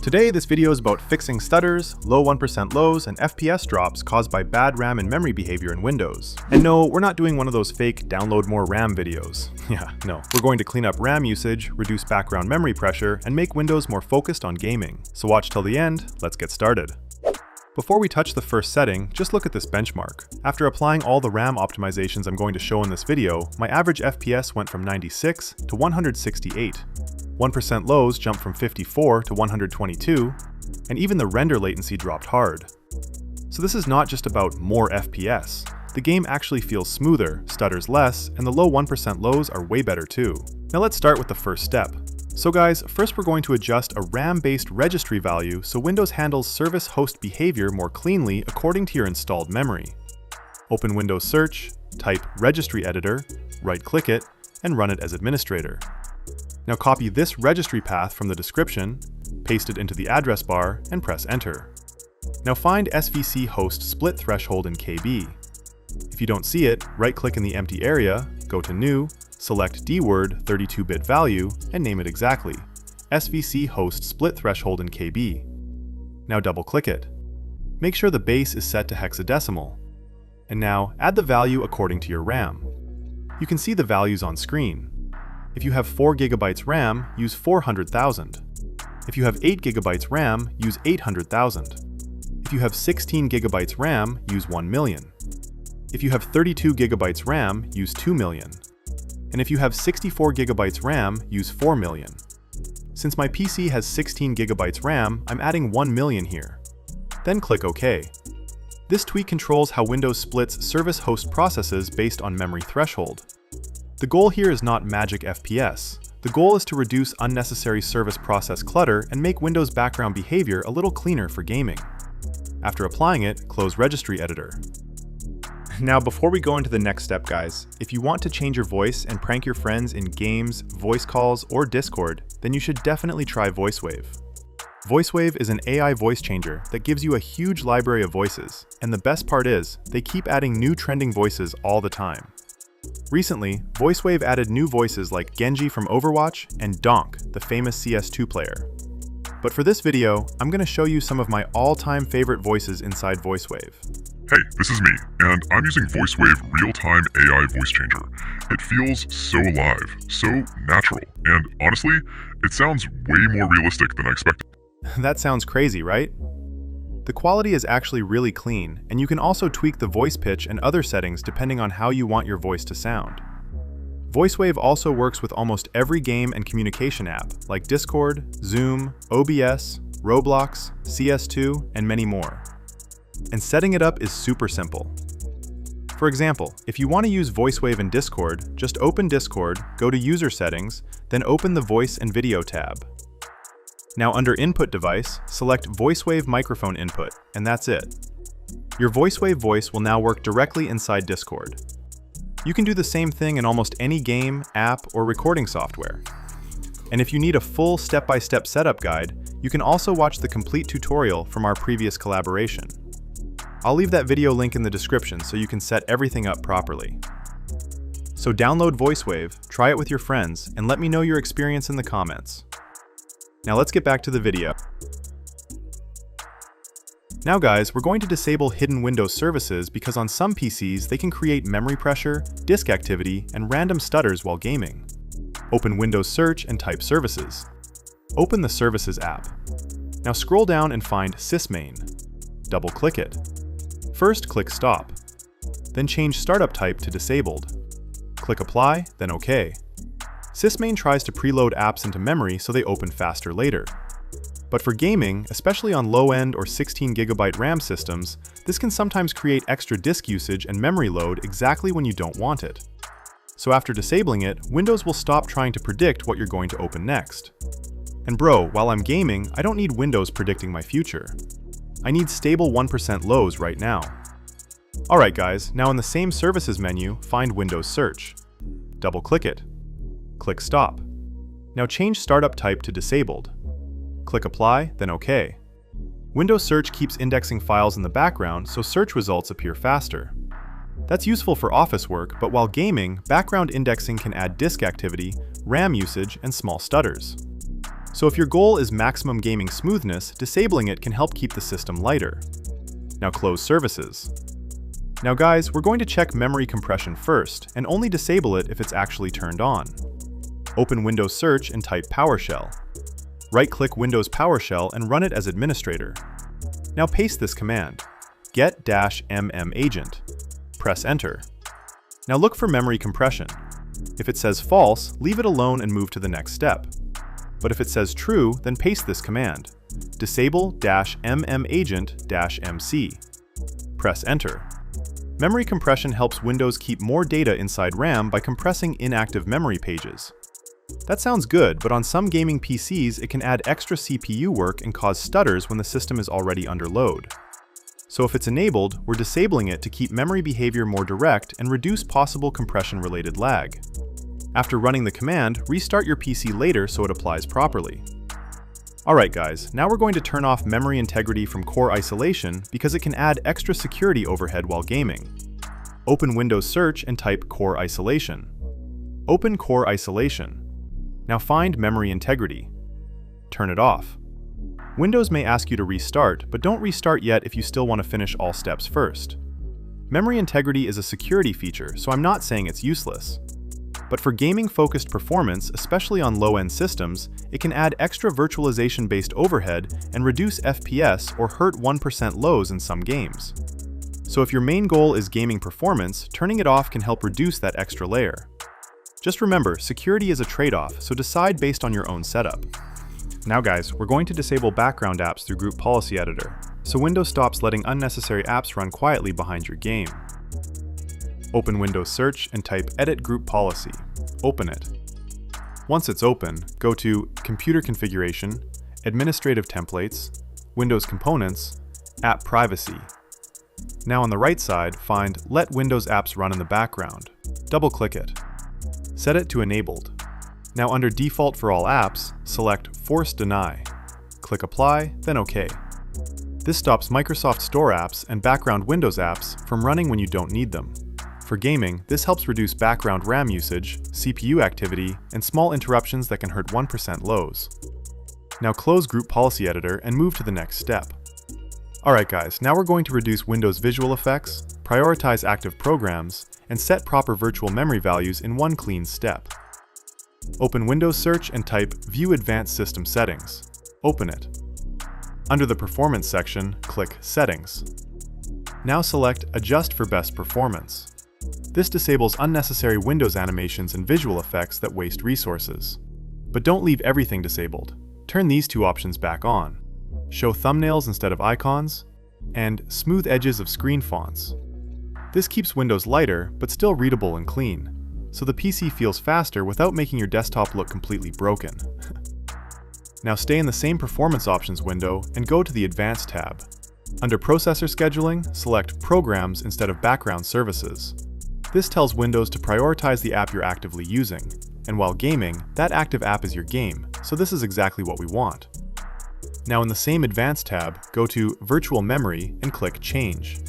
Today, this video is about fixing stutters, low 1% lows, and FPS drops caused by bad RAM and memory behavior in Windows. And no, we're not doing one of those fake download more RAM videos. Yeah, no. We're going to clean up RAM usage, reduce background memory pressure, and make Windows more focused on gaming. So watch till the end, let's get started. Before we touch the first setting, just look at this benchmark. After applying all the RAM optimizations I'm going to show in this video, my average FPS went from 96 to 168. 1% lows jumped from 54 to 122, and even the render latency dropped hard. So this is not just about more FPS. The game actually feels smoother, stutters less, and the low 1% lows are way better too. Now let's start with the first step. So guys, first we're going to adjust a RAM-based registry value so Windows handles service host behavior more cleanly according to your installed memory. Open Windows Search, type Registry Editor, right-click it, and run it as administrator. Now copy this registry path from the description, paste it into the address bar, and press enter. Now find SVCHost split threshold in KB. If you don't see it, right-click in the empty area, go to New, select DWORD 32-bit value, and name it exactly, SVCHost split threshold in KB. Now double-click it. Make sure the base is set to hexadecimal. And now add the value according to your RAM. You can see the values on screen. If you have 4 GB RAM, use 400,000. If you have 8 GB RAM, use 800,000. If you have 16 GB RAM, use 1 million. If you have 32 GB RAM, use 2 million. And if you have 64 GB RAM, use 4 million. Since my PC has 16 GB RAM, I'm adding 1 million here. Then click OK. This tweak controls how Windows splits service host processes based on memory threshold. The goal here is not magic FPS. The goal is to reduce unnecessary service process clutter and make Windows background behavior a little cleaner for gaming. After applying it, close Registry Editor. Now before we go into the next step guys, if you want to change your voice and prank your friends in games, voice calls, or Discord, then you should definitely try VoiceWave. VoiceWave is an AI voice changer that gives you a huge library of voices, and the best part is, they keep adding new trending voices all the time. Recently, VoiceWave added new voices like Genji from Overwatch and Donk, the famous CS2 player. But for this video, I'm going to show you some of my all-time favorite voices inside VoiceWave. Hey, this is me, and I'm using VoiceWave Real-Time AI Voice Changer. It feels so live, so natural, and honestly, it sounds way more realistic than I expected. That sounds crazy, right? The quality is actually really clean, and you can also tweak the voice pitch and other settings depending on how you want your voice to sound. VoiceWave also works with almost every game and communication app, like Discord, Zoom, OBS, Roblox, CS2, and many more. And setting it up is super simple. For example, if you want to use VoiceWave in Discord, just open Discord, go to User Settings, then open the Voice and Video tab. Now under Input Device, select VoiceWave Microphone Input, and that's it. Your VoiceWave voice will now work directly inside Discord. You can do the same thing in almost any game, app, or recording software. And if you need a full step-by-step setup guide, you can also watch the complete tutorial from our previous collaboration. I'll leave that video link in the description so you can set everything up properly. So download VoiceWave, try it with your friends, and let me know your experience in the comments. Now let's get back to the video. Now guys, we're going to disable hidden Windows services because on some PCs they can create memory pressure, disk activity, and random stutters while gaming. Open Windows Search and type Services. Open the Services app. Now scroll down and find Sysmain. Double-click it. First click Stop. Then change Startup Type to Disabled. Click Apply, then OK. Sysmain tries to preload apps into memory so they open faster later. But for gaming, especially on low-end or 16 GB RAM systems, this can sometimes create extra disk usage and memory load exactly when you don't want it. So after disabling it, Windows will stop trying to predict what you're going to open next. And bro, while I'm gaming, I don't need Windows predicting my future. I need stable 1% lows right now. Alright guys, now in the same Services menu, find Windows Search. Double-click it. Click Stop. Now change Startup Type to Disabled. Click Apply, then OK. Windows Search keeps indexing files in the background so search results appear faster. That's useful for office work, but while gaming, background indexing can add disk activity, RAM usage, and small stutters. So if your goal is maximum gaming smoothness, disabling it can help keep the system lighter. Now close services. Now guys, we're going to check memory compression first, and only disable it if it's actually turned on. Open Windows Search and type PowerShell. Right-click Windows PowerShell and run it as administrator. Now paste this command, Get-MMAgent. Press Enter. Now look for memory compression. If it says false, leave it alone and move to the next step. But if it says true, then paste this command, Disable-MMAgent-MC. Press Enter. Memory compression helps Windows keep more data inside RAM by compressing inactive memory pages. That sounds good, but on some gaming PCs, it can add extra CPU work and cause stutters when the system is already under load. So if it's enabled, we're disabling it to keep memory behavior more direct and reduce possible compression-related lag. After running the command, restart your PC later so it applies properly. Alright guys, now we're going to turn off memory integrity from core isolation because it can add extra security overhead while gaming. Open Windows Search and type Core Isolation. Open Core Isolation. Now find memory integrity. Turn it off. Windows may ask you to restart, but don't restart yet if you still want to finish all steps first. Memory integrity is a security feature, so I'm not saying it's useless. But for gaming-focused performance, especially on low-end systems, it can add extra virtualization-based overhead and reduce FPS or hurt 1% lows in some games. So if your main goal is gaming performance, turning it off can help reduce that extra layer. Just remember, security is a trade-off, so decide based on your own setup. Now guys, we're going to disable background apps through Group Policy Editor, so Windows stops letting unnecessary apps run quietly behind your game. Open Windows Search and type Edit Group Policy. Open it. Once it's open, go to Computer Configuration, Administrative Templates, Windows Components, App Privacy. Now on the right side, find Let Windows Apps Run in the Background. Double-click it. Set it to Enabled. Now under Default for all apps, select Force Deny. Click Apply, then OK. This stops Microsoft Store apps and background Windows apps from running when you don't need them. For gaming, this helps reduce background RAM usage, CPU activity, and small interruptions that can hurt 1% lows. Now close Group Policy Editor and move to the next step. Alright guys, now we're going to reduce Windows visual effects, prioritize active programs, and set proper virtual memory values in one clean step. Open Windows Search and type View Advanced System Settings. Open it. Under the Performance section, click Settings. Now select Adjust for Best Performance. This disables unnecessary Windows animations and visual effects that waste resources. But don't leave everything disabled. Turn these two options back on. Show thumbnails instead of icons, and smooth edges of screen fonts. This keeps Windows lighter, but still readable and clean, so the PC feels faster without making your desktop look completely broken. Now stay in the same Performance Options window and go to the Advanced tab. Under Processor Scheduling, select Programs instead of Background Services. This tells Windows to prioritize the app you're actively using, and while gaming, that active app is your game, so this is exactly what we want. Now in the same Advanced tab, go to Virtual Memory and click Change.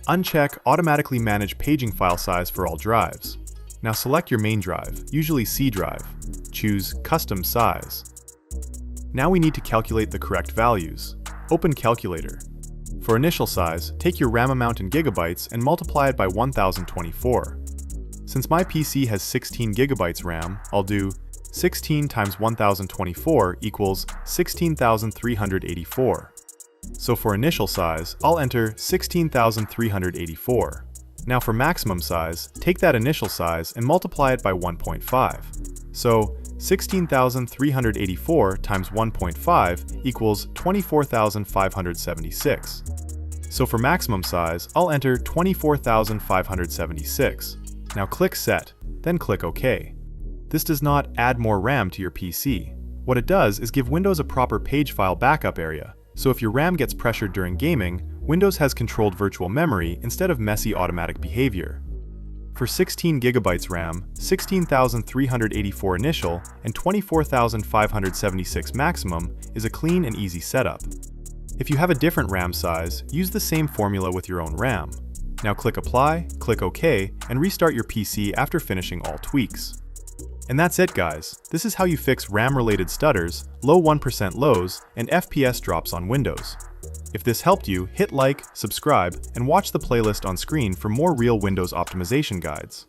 Uncheck Automatically Manage Paging File Size for all drives. Now select your main drive, usually C drive. Choose Custom Size. Now we need to calculate the correct values. Open Calculator. For initial size, take your RAM amount in gigabytes and multiply it by 1024. Since my PC has 16 gigabytes RAM, I'll do 16 times 1024 equals 16,384. So for initial size, I'll enter 16,384. Now for maximum size, take that initial size and multiply it by 1.5. So 16,384 times 1.5 equals 24,576. So for maximum size, I'll enter 24,576. Now click Set, then click OK. This does not add more RAM to your PC. What it does is give Windows a proper page file backup area, so if your RAM gets pressured during gaming, Windows has controlled virtual memory instead of messy automatic behavior. For 16 GB RAM, 16,384 initial and 24,576 maximum is a clean and easy setup. If you have a different RAM size, use the same formula with your own RAM. Now click Apply, click OK, and restart your PC after finishing all tweaks. And that's it, guys. This is how you fix RAM-related stutters, low 1% lows, and FPS drops on Windows. If this helped you, hit like, subscribe, and watch the playlist on screen for more real Windows optimization guides.